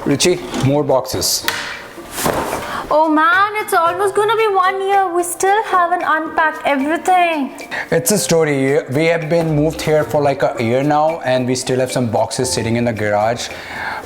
Richie, more boxes. Oh man, it's almost gonna be 1 year. We still haven't unpacked everything. It's a story. We have been moved here for like a year now and we still have some boxes sitting in the garage.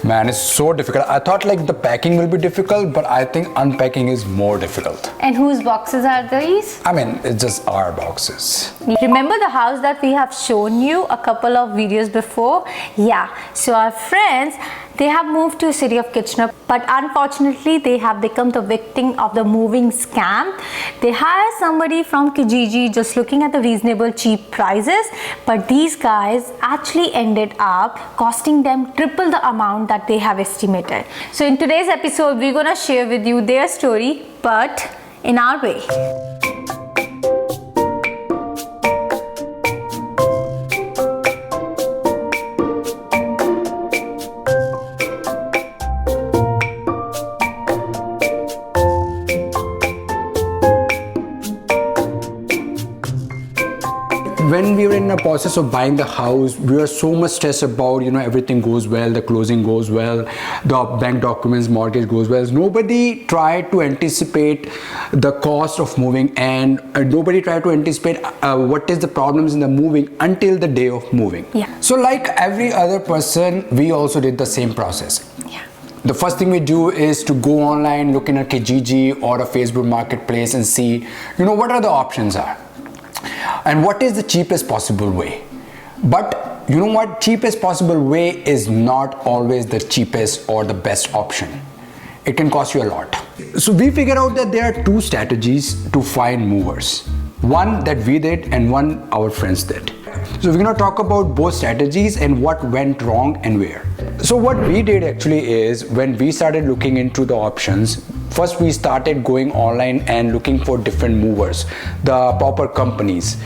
Man, it's so difficult. I thought like the packing will be difficult, but I think unpacking is more difficult. And whose boxes are these? I mean, it's just our boxes. Remember the house that we have shown you a couple of videos before? Yeah, so our friends, they have moved to the city of Kitchener, but unfortunately they have become the victim of the moving scam. They hired somebody from Kijiji just looking at the reasonable cheap prices, but these guys actually ended up costing them triple the amount that they have estimated. So in today's episode, we're gonna share with you their story, but in our way. When we were in the process of buying the house, we were so much stressed about, everything goes well, the closing goes well, the bank documents, mortgage goes well. Nobody tried to anticipate the cost of moving, and nobody tried to anticipate what is the problems in the moving until the day of moving. Yeah. So like every other person, we also did the same process. Yeah. The first thing we do is to go online, look in a Kijiji or a Facebook marketplace and see, what are the options are. And what is the cheapest possible way? But you know what? Cheapest possible way is not always the cheapest or the best option. It can cost you a lot. So we figured out that there are two strategies to find movers. One that we did and one our friends did. So we're going to talk about both strategies and what went wrong and where. So what we did actually is, when we started looking into the options, first we started going online and looking for different movers, the proper companies.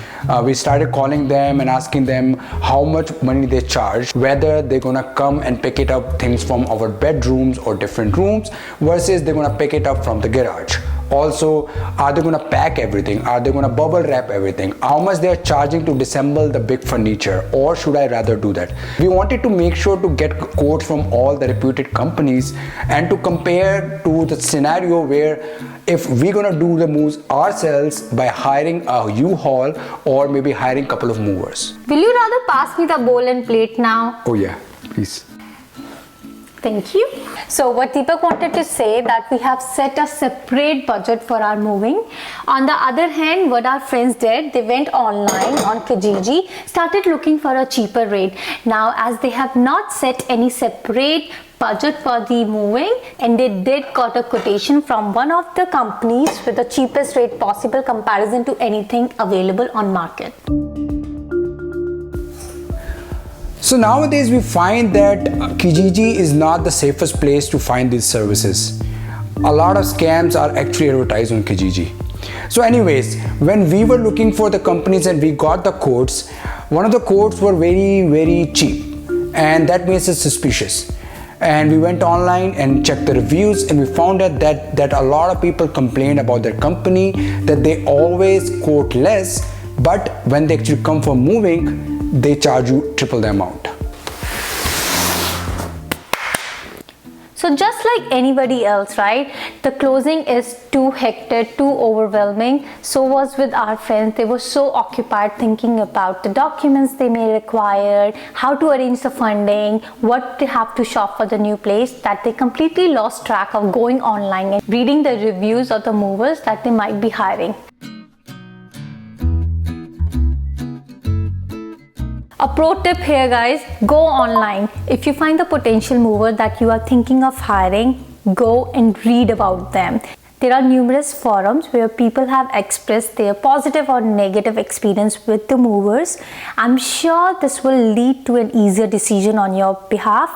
We started calling them and asking them how much money they charge, whether they're gonna come and pick it up things from our bedrooms or different rooms versus they're gonna pick it up from the garage. Also, are they gonna pack everything? Are they gonna bubble wrap everything? How much they are charging to disassemble the big furniture, or should I rather do that? We wanted to make sure to get quotes from all the reputed companies and to compare to the scenario where if we're gonna do the moves ourselves by hiring a U-Haul or maybe hiring a couple of movers. Will you rather pass me the bowl and plate now? Oh yeah, please. Thank you. So what Deepak wanted to say, that we have set a separate budget for our moving. On the other hand, what our friends did, they went online on Kijiji, started looking for a cheaper rate. Now, as they have not set any separate budget for the moving, and they did got a quotation from one of the companies with the cheapest rate possible comparison to anything available on market. So nowadays we find that Kijiji is not the safest place to find these services. A lot of scams are actually advertised on Kijiji. So anyways, when we were looking for the companies and we got the quotes, one of the quotes were very, very cheap, and that makes us suspicious. And we went online and checked the reviews, and we found out that a lot of people complained about their company, that they always quote less, but when they actually come for moving, they charge you triple the amount. So just like anybody else, right? The closing is too hectic, too overwhelming. So was with our friends. They were so occupied thinking about the documents they may require, how to arrange the funding, what they have to shop for the new place, that they completely lost track of going online and reading the reviews of the movers that they might be hiring. A pro tip here, guys, go online. If you find the potential mover that you are thinking of hiring, go and read about them. There are numerous forums where people have expressed their positive or negative experience with the movers. I'm sure this will lead to an easier decision on your behalf.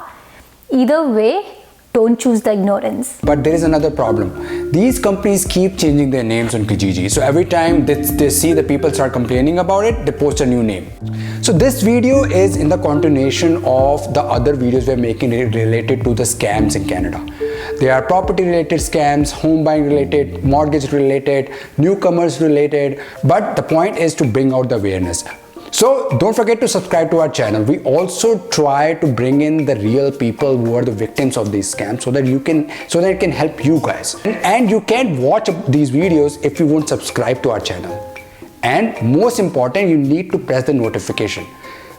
Either way, don't choose the ignorance. But there is another problem. These companies keep changing their names on Kijiji. So every time they see the people start complaining about it, they post a new name. So this video is in the continuation of the other videos we're making related to the scams in Canada. They are property related scams, home buying related, mortgage related, newcomers related. But the point is to bring out the awareness. So don't forget to subscribe to our channel. We also try to bring in the real people who are the victims of these scams so that it can help you guys. And you can't watch these videos if you won't subscribe to our channel. And most important, you need to press the notification.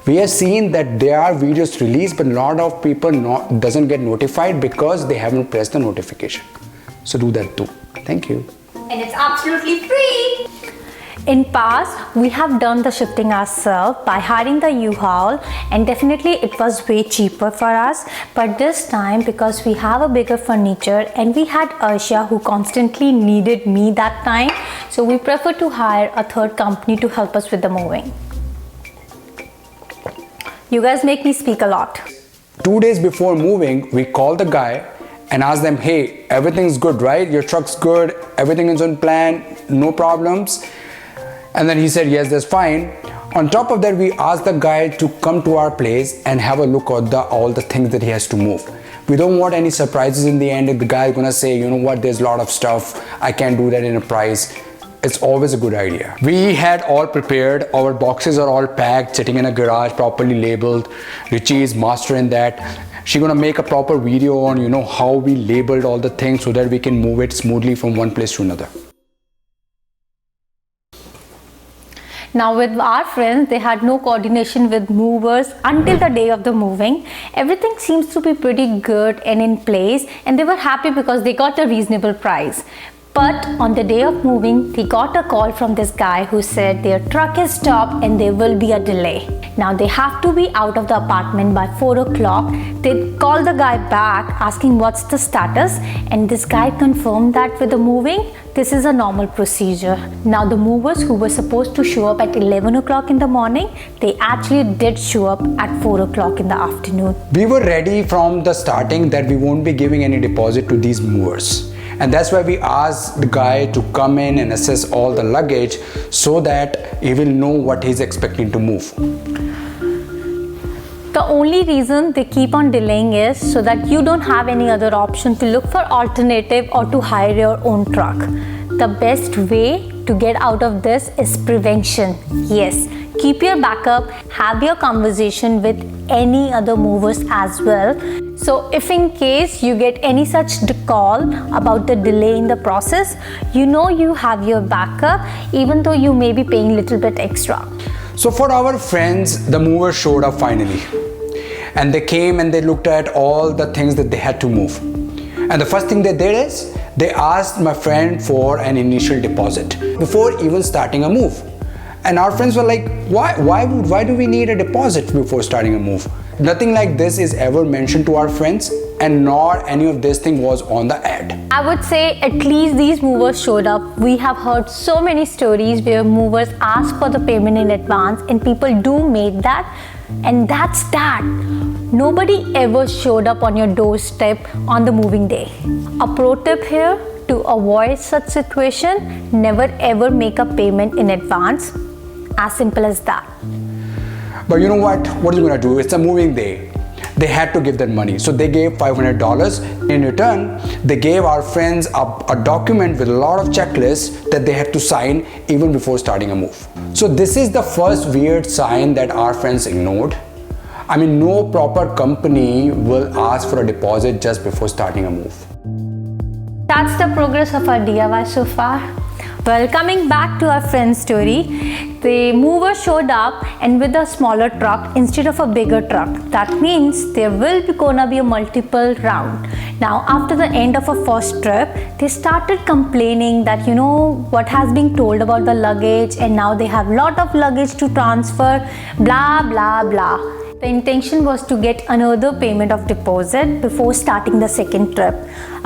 We have seen that there are videos released, but a lot of people doesn't get notified because they haven't pressed the notification. So do that too. Thank you. And it's absolutely free. In past, we have done the shifting ourselves by hiring the U-Haul, and definitely it was way cheaper for us. But this time, because we have a bigger furniture and we had Arsha who constantly needed me that time, so we prefer to hire a third company to help us with the moving. You guys make me speak a lot. 2 days before moving, we called the guy and asked them, hey, everything's good, right? Your truck's good, everything is on plan, no problems. And then he said, yes, that's fine. On top of that, we asked the guy to come to our place and have a look at all the things that he has to move. We don't want any surprises in the end. If the guy is gonna say, you know what, there's a lot of stuff, I can't do that in a price. It's always a good idea. We had all prepared. Our boxes are all packed, sitting in a garage, properly labeled. Richie is master in that. She's gonna make a proper video on, you know, how we labeled all the things so that we can move it smoothly from one place to another. Now with our friends, they had no coordination with movers until the day of the moving. Everything seems to be pretty good and in place, and they were happy because they got a reasonable price. But on the day of moving, they got a call from this guy who said their truck is stopped and there will be a delay. Now they have to be out of the apartment by 4 o'clock. They called the guy back asking what's the status, and this guy confirmed that with the moving, this is a normal procedure. Now the movers who were supposed to show up at 11 o'clock in the morning, they actually did show up at 4 o'clock in the afternoon. We were ready from the starting that we won't be giving any deposit to these movers. And that's why we asked the guy to come in and assess all the luggage so that he will know what he's expecting to move. The only reason they keep on delaying is so that you don't have any other option to look for alternative or to hire your own truck. The best way to get out of this is prevention. Yes, keep your backup, have your conversation with any other movers as well. So if in case you get any such call about the delay in the process, you know you have your backup even though you may be paying a little bit extra. So for our friends, the movers showed up finally. And they came and they looked at all the things that they had to move. And the first thing they did is they asked my friend for an initial deposit before even starting a move. And our friends were like, why do we need a deposit before starting a move? Nothing like this is ever mentioned to our friends, and nor any of this thing was on the ad. I would say at least these movers showed up. We have heard so many stories where movers ask for the payment in advance and people do make that, and that's that. Nobody ever showed up on your doorstep on the moving day. A pro tip here, to avoid such situation, never ever make a payment in advance. As simple as that. But you know what? What are you gonna do? It's a moving day. They had to give that money. So they gave $500. In return, they gave our friends a document with a lot of checklists that they had to sign even before starting a move. So this is the first weird sign that our friends ignored. I mean, no proper company will ask for a deposit just before starting a move. That's the progress of our DIY so far. Well, coming back to our friend's story, the mover showed up and with a smaller truck instead of a bigger truck. That means there will be gonna be a multiple round. Now, after the end of a first trip, they started complaining that, you know, what has been told about the luggage, and now they have lot of luggage to transfer, blah, blah, blah. The intention was to get another payment of deposit before starting the second trip.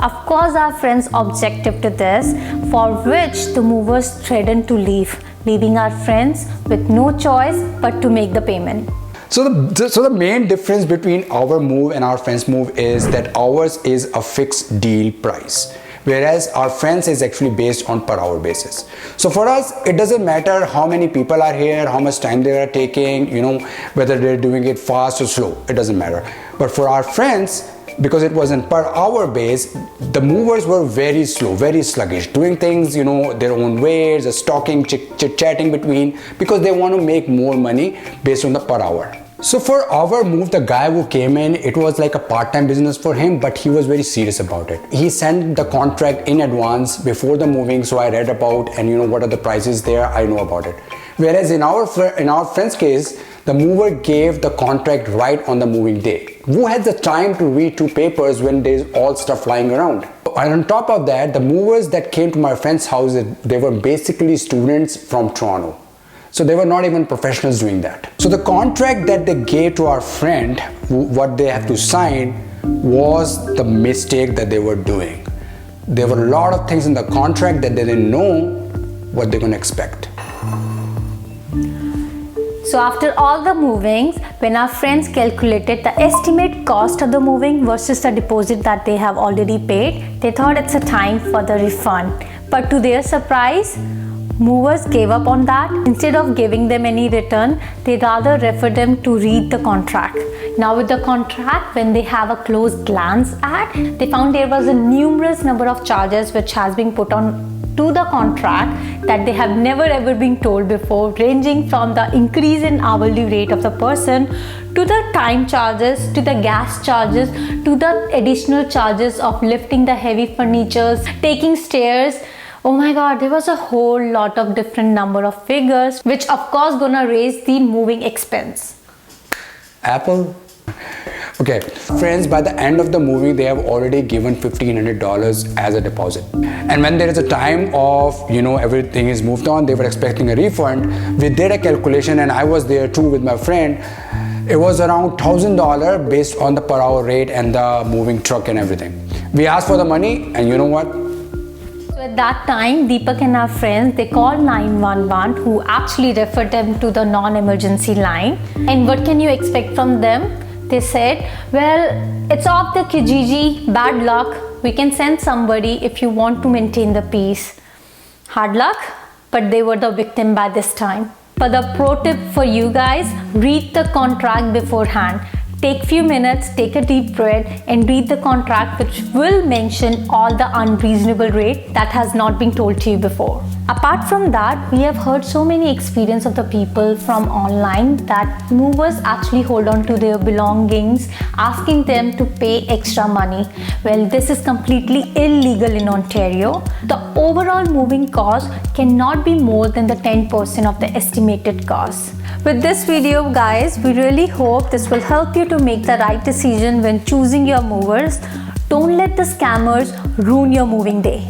Of course, our friends objected to this, for which the movers threatened to leave, leaving our friends with no choice but to make the payment. So the main difference between our move and our friends' move is that ours is a fixed deal price, whereas our friends is actually based on per hour basis. So for us, it doesn't matter how many people are here, how much time they are taking, you know, whether they're doing it fast or slow, it doesn't matter. But for our friends, because it wasn't per hour base, the movers were very slow, very sluggish, doing things, their own ways, just talking, chit-chatting between, because they want to make more money based on the per hour. So for our move, the guy who came in, it was like a part-time business for him, but he was very serious about it. He sent the contract in advance before the moving, so I read about and what are the prices there, I know about it. Whereas in our friend's case, the mover gave the contract right on the moving day. Who has the time to read 2 papers when there's all stuff lying around? And on top of that, the movers that came to my friend's house, they were basically students from Toronto. So they were not even professionals doing that. So the contract that they gave to our friend, what they have to sign, was the mistake that they were doing. There were a lot of things in the contract that they didn't know what they're going to expect. So after all the movings, when our friends calculated the estimate cost of the moving versus the deposit that they have already paid, they thought it's a time for the refund. But to their surprise, movers gave up on that. Instead of giving them any return, they rather referred them to read the contract. Now with the contract, when they have a close glance at, they found there was a numerous number of charges which has been put on to the contract that they have never ever been told before, ranging from the increase in hourly rate of the person, to the time charges, to the gas charges, to the additional charges of lifting the heavy furnitures, taking stairs. Oh my god, there was a whole lot of different number of figures, which of course gonna raise the moving expense. Apple? Okay, friends, by the end of the movie, they have already given $1,500 as a deposit. And when there is a time of, everything is moved on, they were expecting a refund. We did a calculation and I was there too with my friend. It was around $1,000 based on the per hour rate and the moving truck and everything. We asked for the money, and you know what? At that time, Deepak and our friends, they called 911, who actually referred them to the non-emergency line. And what can you expect from them? They said, well, it's off the Kijiji, bad luck. We can send somebody if you want to maintain the peace. Hard luck, but they were the victim by this time. But the pro tip for you guys, read the contract beforehand. Take few minutes, take a deep breath and read the contract, which will mention all the unreasonable rate that has not been told to you before. Apart from that, we have heard so many experience of the people from online that movers actually hold on to their belongings, asking them to pay extra money. Well, this is completely illegal in Ontario. The overall moving cost cannot be more than the 10% of the estimated cost. With this video, guys, we really hope this will help you to make the right decision when choosing your movers. Don't let the scammers ruin your moving day.